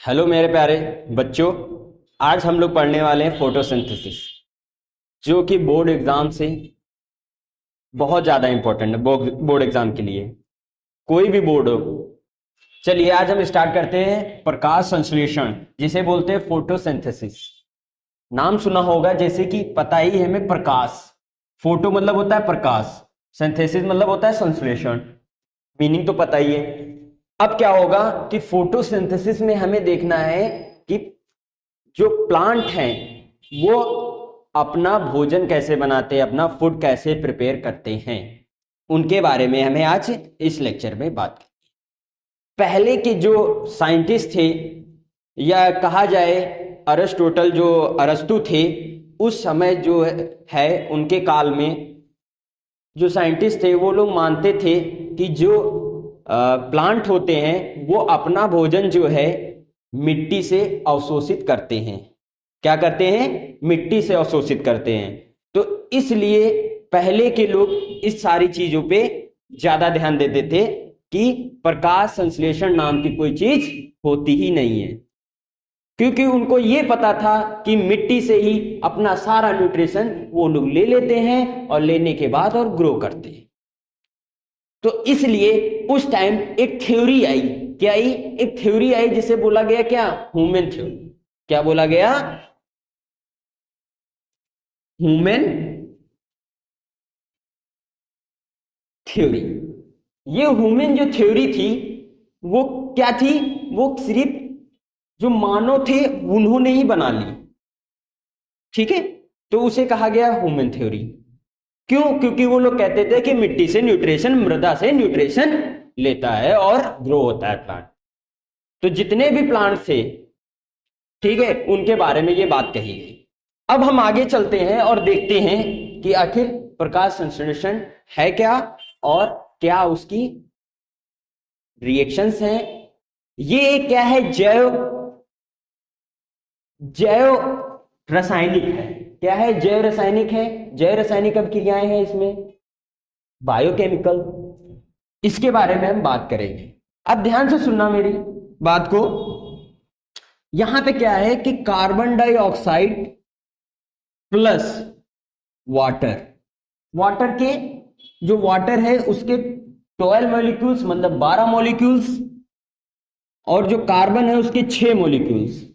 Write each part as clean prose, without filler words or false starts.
Hello मेरे प्यारे बच्चों। आज हम लोग पढ़ने वाले हैं फोटोसिंथेसिस, जो कि बोर्ड एग्जाम से बहुत ज़्यादा इंपॉर्टेंट है। बोर्ड एग्जाम के लिए, कोई भी बोर्ड हो। चलिए आज हम स्टार्ट करते हैं प्रकाश संश्लेषण, जिसे बोलते हैं फोटोसिंथेसिस। नाम सुना होगा, जैसे कि पता ही है हमें, प्रकाश। फोटो मतलब होता है प्रकाश, सिंथेसिस मतलब होता है संश्लेषण। मीनिंग तो पता ही है। अब क्या होगा कि फोटोसिंथेसिस में हमें देखना है कि जो प्लांट हैं वो अपना भोजन कैसे बनाते हैं, अपना फूड कैसे प्रिपेयर करते हैं, उनके बारे में हमें आज इस लेक्चर में बात की। पहले के जो साइंटिस्ट थे, या कहा जाए अरिस्टोटल, जो अरस्तु थे, उस समय जो है उनके काल में जो साइंटिस्ट थे वो लोग मानते थे कि जो प्लांट होते हैं वो अपना भोजन जो है मिट्टी से अवशोषित करते हैं। क्या करते हैं? मिट्टी से अवशोषित करते हैं। तो इसलिए पहले के लोग इस सारी चीजों पे ज्यादा ध्यान देते थे कि प्रकाश संश्लेषण नाम की कोई चीज होती ही नहीं है, क्योंकि उनको ये पता था कि मिट्टी से ही अपना सारा न्यूट्रिशन वो लोग ले लेते हैं और लेने के बाद और ग्रो करते हैं। तो इसलिए उस टाइम एक थ्योरी आई। क्या आई? एक थ्योरी आई जिसे बोला गया क्या? Human theory. क्या बोला गया? Human theory. ये ह्यूमन जो थ्योरी थी वो क्या थी? वो सिर्फ जो मानव थे उन्होंने ही बना ली। ठीक है, तो उसे कहा गया ह्यूमन थ्योरी। क्यों? क्योंकि वो लोग कहते थे कि मिट्टी से न्यूट्रिशन, मृदा से न्यूट्रिशन लेता है और ग्रो होता है प्लांट। तो जितने भी प्लांट थे, ठीक है, उनके बारे में ये बात कही गई। अब हम आगे चलते हैं और देखते हैं कि आखिर प्रकाश संश्लेषण है क्या और क्या उसकी रिएक्शंस हैं। ये क्या है? जैव जैव रासायनिक है। क्या है? जैव रासायनिक है। जैव रासायनिक अभिक्रियाएं हैं इसमें, बायोकेमिकल। इसके बारे में हम बात करेंगे। अब ध्यान से सुनना मेरी बात को। यहां पे क्या है कि carbon dioxide plus water. Water के जो वाटर है उसके 12 मॉलिक्यूल्स, मतलब 12 मॉलिक्यूल्स, और जो कार्बन है उसके 6 मॉलिक्यूल्स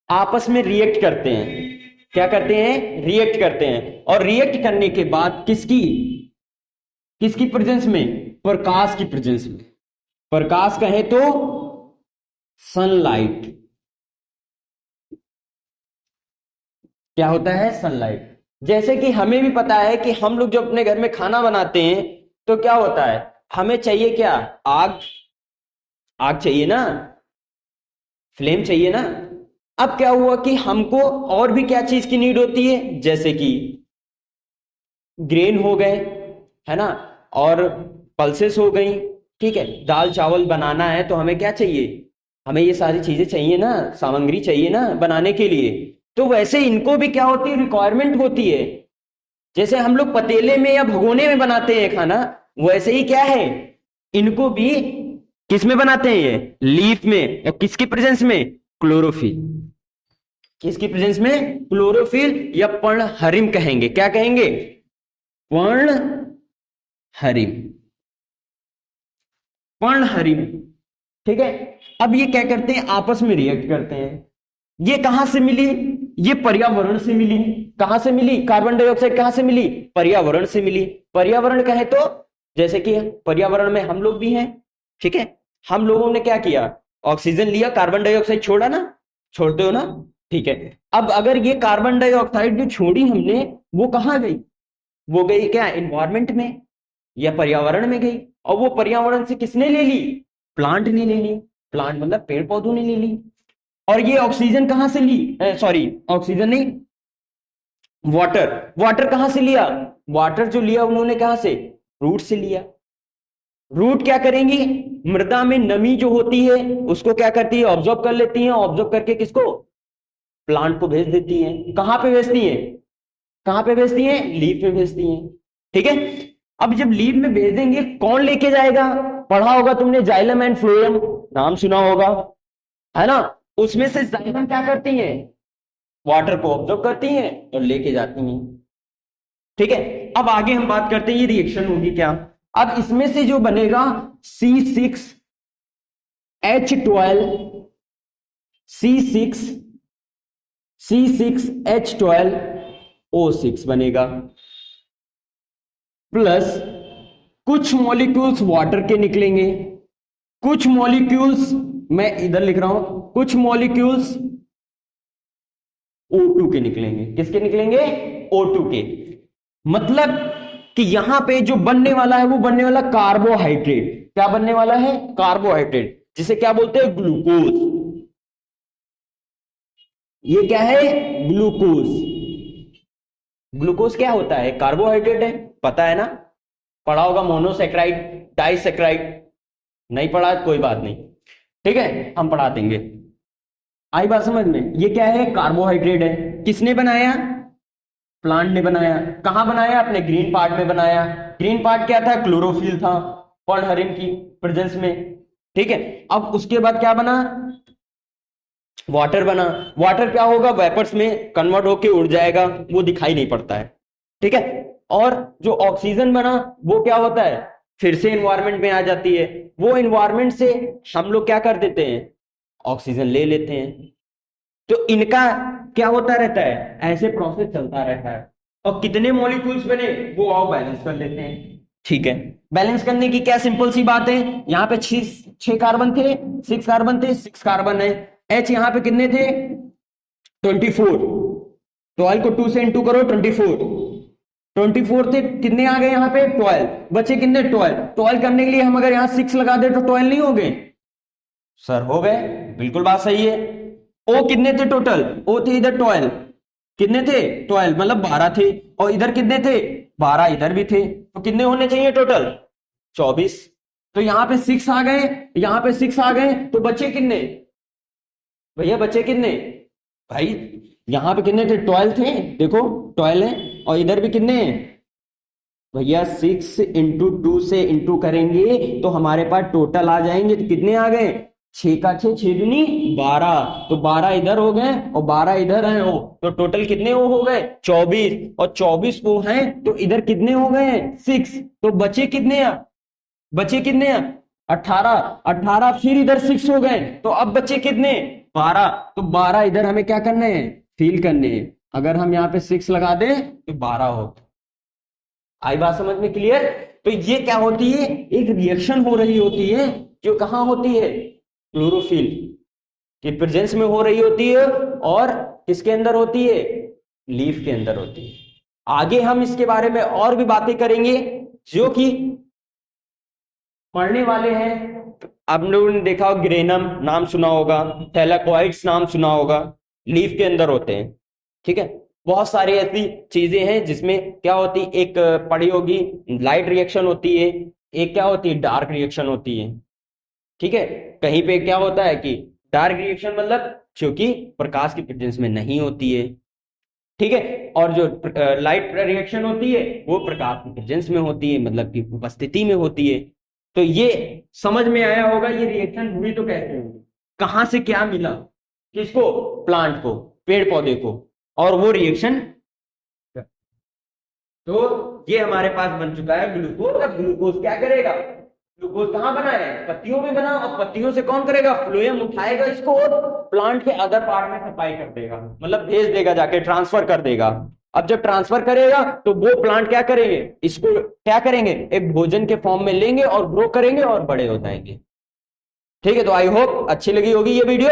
आपस में रिएक्ट करते हैं। क्या करते हैं? रिएक्ट करते हैं। और रिएक्ट करने के बाद किसकी किसकी प्रेजेंस में? प्रकाश की प्रेजेंस में। प्रकाश कहे तो सनलाइट। क्या होता है? सनलाइट। जैसे कि हमें भी पता है कि हम लोग जब अपने घर में खाना बनाते हैं तो क्या होता है? हमें चाहिए क्या? आग। आग चाहिए ना, फ्लेम चाहिए ना। अब क्या हुआ कि हमको और भी क्या चीज की नीड होती है? जैसे कि ग्रेन हो गए, है ना, और पल्सेस हो गई। ठीक है, दाल चावल बनाना है तो हमें क्या चाहिए? हमें ये सारी चीजें चाहिए ना, सामग्री चाहिए ना बनाने के लिए। तो वैसे इनको भी क्या होती है? रिक्वायरमेंट होती है। जैसे हम लोग पतीले में या भगोने में बनाते हैं खाना, वैसे ही क्या है, इनको भी किस में बनाते हैं? ये लीफ में। या किसकी प्रेजेंस में? क्लोरोफिल। किसकी प्रेजेंस में? क्लोरोफिल, या पर्णहरिम कहेंगे। क्या कहेंगे? पर्णहरिम। पर्णहरिम। ठीक है। अब ये क्या करते हैं? आपस में रिएक्ट करते हैं। ये कहां से मिली? ये पर्यावरण से मिली। कहां से मिली? कार्बन डाइऑक्साइड कहां से मिली? पर्यावरण से मिली। पर्यावरण कहे तो जैसे कि पर्यावरण में हम लोग भी हैं। ठीक है, हम लोगों ने क्या किया? ऑक्सीजन लिया, कार्बन डाइऑक्साइड छोड़ा ना। छोड़ते हो ना? ठीक है। अब अगर ये कार्बन डाइऑक्साइड जो छोड़ी हमने, वो कहां गई? वो गई क्या? एनवायरमेंट में या पर्यावरण में गई। और वो पर्यावरण से किसने ले ली? प्लांट ने ले ली। प्लांट मतलब पेड़ पौधों ने ले ली। और ये ऑक्सीजन कहां से ली? सॉरी, ऑक्सीजन नहीं, वाटर। वाटर कहां से लिया? वाटर जो लिया उन्होंने कहां से? रूट से लिया। रूट क्या करेंगी? मृदा में नमी जो होती है उसको क्या करती है? ऑब्जॉर्व कर लेती है। ऑब्जॉर्व करके किसको? प्लांट को भेज देती है। कहां पे भेजती है? कहां पे भेजती है? लीफ में भेजती है। ठीक है। अब जब लीफ में भेज देंगे कौन लेके जाएगा? पढ़ा होगा तुमने जाइलम एंड फ्लोएम, नाम सुना होगा, है ना? उसमें से जाइलम क्या करती है? वाटर को ऑब्जर्व करती हैं और लेके जाती हैं। ठीक है, अब आगे हम बात करते हैं ये रिएक्शन होगी क्या। अब इसमें से जो बनेगा C6H12 C6H12O6 बनेगा, प्लस कुछ मॉलिक्यूल्स वाटर के निकलेंगे, कुछ मॉलिक्यूल्स, मैं इधर लिख रहा हूं, कुछ मॉलिक्यूल्स O2 के निकलेंगे। किसके निकलेंगे? O2 के। मतलब कि यहां पे जो बनने वाला है वो बनने वाला कार्बोहाइड्रेट। क्या बनने वाला है? कार्बोहाइड्रेट, जिसे क्या बोलते हैं? ग्लूकोज। ये क्या है? ग्लूकोज। ग्लूकोज क्या होता है? कार्बोहाइड्रेट है, पता है ना? पढ़ा होगा मोनोसेक्राइड, डाइसेक्राइड। नहीं पढ़ा कोई बात नहीं, ठीक है, हम पढ़ा देंगे। आई बात समझ में? ये क्या है? कार्बोहाइड्रेट है। किसने बनाया? प्लांट ने बनाया। कहां बनाया? अपने ग्रीन पार्ट में बनाया। ग्रीन पार्ट क्या था? क्लोरोफिल था, पर्णहरिण की प्रेजेंस में। ठीक है, अब उसके बाद क्या बना? वाटर बना। वाटर क्या होगा? वेपर्स में कन्वर्ट होके उड़ जाएगा, वो दिखाई नहीं पड़ता है। ठीक है, और जो ऑक्सीजन बना वो क्या होता है? फिर से एनवायरमेंट में आ जाती है। वो एनवायरमेंट से हम लोग क्या कर देते हैं? ऑक्सीजन ले लेते हैं। तो इनका क्या होता रहता है? ऐसे प्रोसेस चलता रहता है। और कितने मॉलिक्यूल्स बने वो आओ बैलेंस कर लेते हैं। ठीक है, बैलेंस करने की क्या सिंपल सी बात है। यहाँ पे 6 कार्बन थे, 6 कार्बन थे, 6 कार्बन है। H यहाँ पे कितने थे? 24। 12 को 2 से इंटू करो, 24 थे, कितने आ गए यहाँ पे? 12 बचे। कितने? 12 करने के लिए हम अगर यहाँ 6 लगा दे तो 12 नहीं हो गए? सर हो गए, बिल्कुल बात सही है। ओ कितने थे टोटल? ओ थे इधर 12, कितने थे? 12, मतलब 12 थे। और इधर कितने थे? 12 इधर भी थे। तो कितने होने चाहिए टोटल? 24। तो यहाँ पे 6 आ गए, यहाँ पे 6 आ गए, तो बचे कितने भैया? बचे कितने भाई? यहाँ पे कितने थे? 12 थे, देखो 12 है। और इधर भी कितने हैं भैया? 6 इंटू 2 से इंटू करेंगे तो हमारे पास टोटल आ जाएंगे। तो कितने आ गए? 6 का 6, 6 दूनी 12। तो 12 इधर हो गए और 12 इधर है। हो तो टोटल कितने वो हो गए? 24। और 24 वो हैं तो इधर कितने हो गए? 6। तो बचे कितने? बचे कितने? 18। 18 फिर इधर 6 हो गए, तो अब बचे कितने? 12। तो 12 इधर हमें क्या करने हैं? फिल करने हैं। अगर हम यहाँ पे 6 लगा दें तो 12 हो। आई बात समझ में? क्लियर? तो ये क्या होती है? एक रिएक्शन हो रही होती है, जो कहां होती है? क्लोरोफिल की प्रेजेंस में हो रही होती है। और किसके अंदर होती है? लीफ के अंदर होती है। आगे हम इसके बारे में और भी बातें करेंगे जो कि पढ़ने वाले हैं। आप लोगों ने देखा होगा, ग्रेनम नाम सुना होगा, थैलाकोइड्स नाम सुना होगा, लीफ के अंदर होते हैं। ठीक है, बहुत सारी ऐसी चीजें हैं जिसमें क्या होती, एक पढ़ी होगी लाइट रिएक्शन होती है, एक क्या होती है? डार्क रिएक्शन होती है। ठीक है, कहीं पे क्या होता है कि डार्क रिएक्शन मतलब क्योंकि प्रकाश की प्रेजेंस में नहीं होती है। ठीक है, और जो लाइट रिएक्शन होती है वो प्रकाश की प्रेजेंस में होती है, मतलब की उपस्थिति में होती है। तो ये समझ में आया होगा ये रिएक्शन हुई तो कैसे हुई, कहां से क्या मिला, किसको? प्लांट को, पेड़ पौधे को, और वो रिएक्शन। तो ये हमारे पास बन चुका है ग्लूकोज। अब ग्लूकोज क्या करेगा? ग्लूकोज कहां बना है? पत्तियों में बना। और पत्तियों से कौन करेगा? फ्लोएम उठाएगा इसको और प्लांट के अदर पार्ट में सप्लाई कर देगा, मतलब भेज देगा, जाके ट्रांसफर कर देगा। अब जब ट्रांसफर करेगा तो वो प्लांट क्या करेंगे? इसको क्या करेंगे? एक भोजन के फॉर्म में लेंगे और ग्रो करेंगे और बड़े हो जाएंगे। ठीक है, तो आई होप अच्छी लगी होगी ये वीडियो।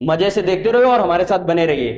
मजे से देखते रहो और हमारे साथ बने रहिए।